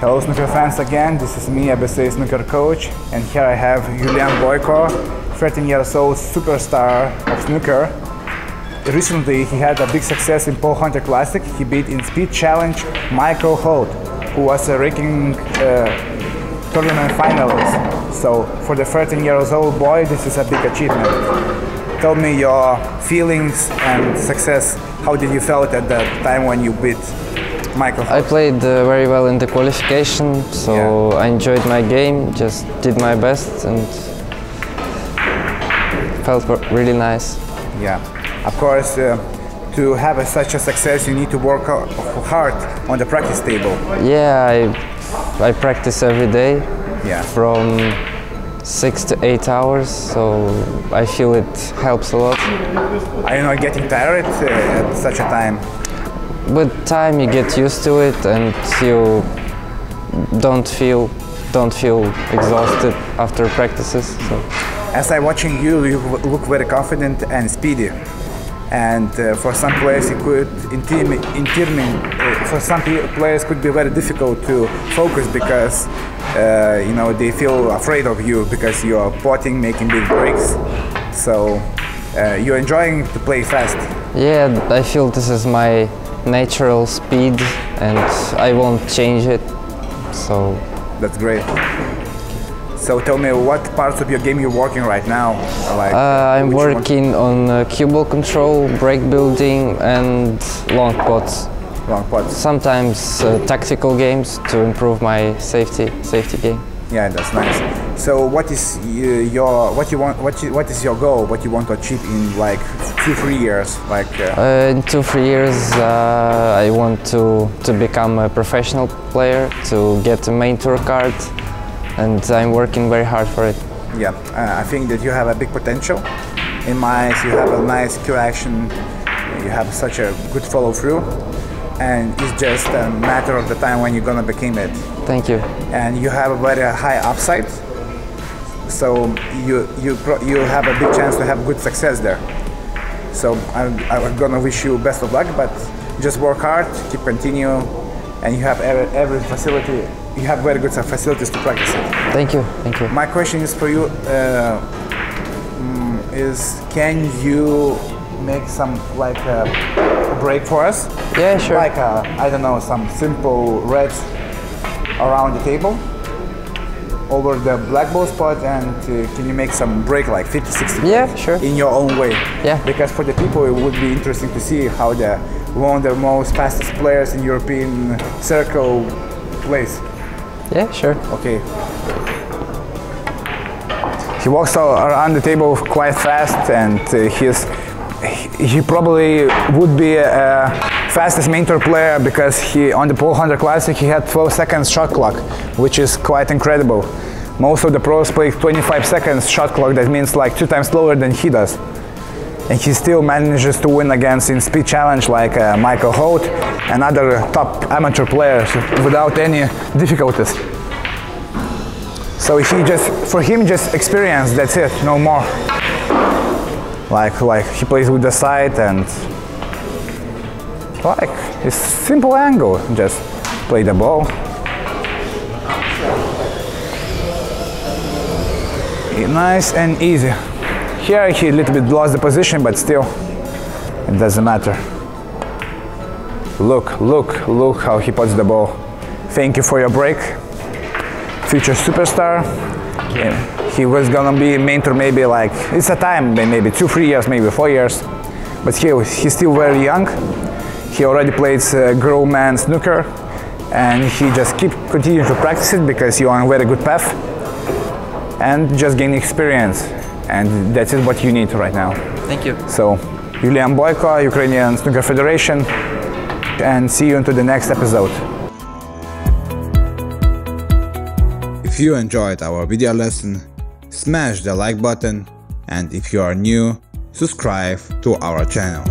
Hello snooker fans again, this is me, B-day snooker coach, and here I have Iulian Boiko, 13 years old superstar of snooker. Recently he had a big success in Pole Hunter Classic. He beat in speed challenge Michael Holt, who was a ranking tournament finalist. So for the 13 years old boy, this is a big achievement. Tell me your feelings and success. How did you feel at that time when you beat Michael? I played very well in the qualification, so I enjoyed my game, just did my best and felt really nice. Yeah, of course, to have such a success you need to work hard on the practice table. Yeah, I practice every day, from 6 to 8 hours, so I feel it helps a lot. Are you not getting tired at such a time? With time you get used to it and you don't feel exhausted after practices. So. As I'm watching you, you look very confident and speedy. And for some players it could for some players could be very difficult to focus because you know, they feel afraid of you because you are potting, making big breaks. So you're enjoying to play fast. Yeah, I feel this is my natural speed and I won't change it. So that's great. So tell me, what parts of your game you're working right now? Like, I'm working on cue ball control, break building and long pots. Long pots. Sometimes tactical games to improve my safety game. Yeah, that's nice. So what is your what is your goal? What you want to achieve in like 2-3 years? Like in 2-3 years, I want to become a professional player, to get a main tour card. And I'm working very hard for it. Yeah, I think that you have a big potential. In my eyes, you have a nice cue action, you have such a good follow through, and it's just a matter of the time when you're gonna become it. Thank you. And you have a very high upside, so you have a big chance to have good success there. So I'm gonna wish you best of luck, but just work hard, keep continue, and you have every facility. You have very good facilities to practice it. Thank you, thank you. My question is for you, can you make some like a break for us? Yeah, sure. Like I don't know, some simple reds around the table over the black ball spot, and can you make some break like 50-60? Yeah, sure. In your own way. Yeah. Because for the people it would be interesting to see how one of the most fastest players in European circle plays. Yeah, sure. Okay. He walks around the table quite fast, and he probably would be a fastest main tour player because on the Pole Hunter Classic he had 12 seconds shot clock, which is quite incredible. Most of the pros play 25 seconds shot clock. That means like 2 times slower than he does. And he still manages to win against in speed challenge like Michael Holt and other top amateur players without any difficulties. So for him just experience, that's it, no more. Like he plays with the side and like it's simple angle, just play the ball. Nice and easy. Here he a little bit lost the position, but still, it doesn't matter. Look how he puts the ball. Thank you for your break. Future superstar. Yeah. He was gonna be main tour maybe like, it's a time, maybe 2-3 years, maybe 4 years. But he's still very young. He already plays grown man snooker. And he just continue to practice it because you're on a very good path. And just gain experience. And that's it what you need right now. Thank you. So, Iulian Boiko, Ukrainian Snooker Federation, and see you into the next episode. If you enjoyed our video lesson, smash the like button, and if you are new, subscribe to our channel.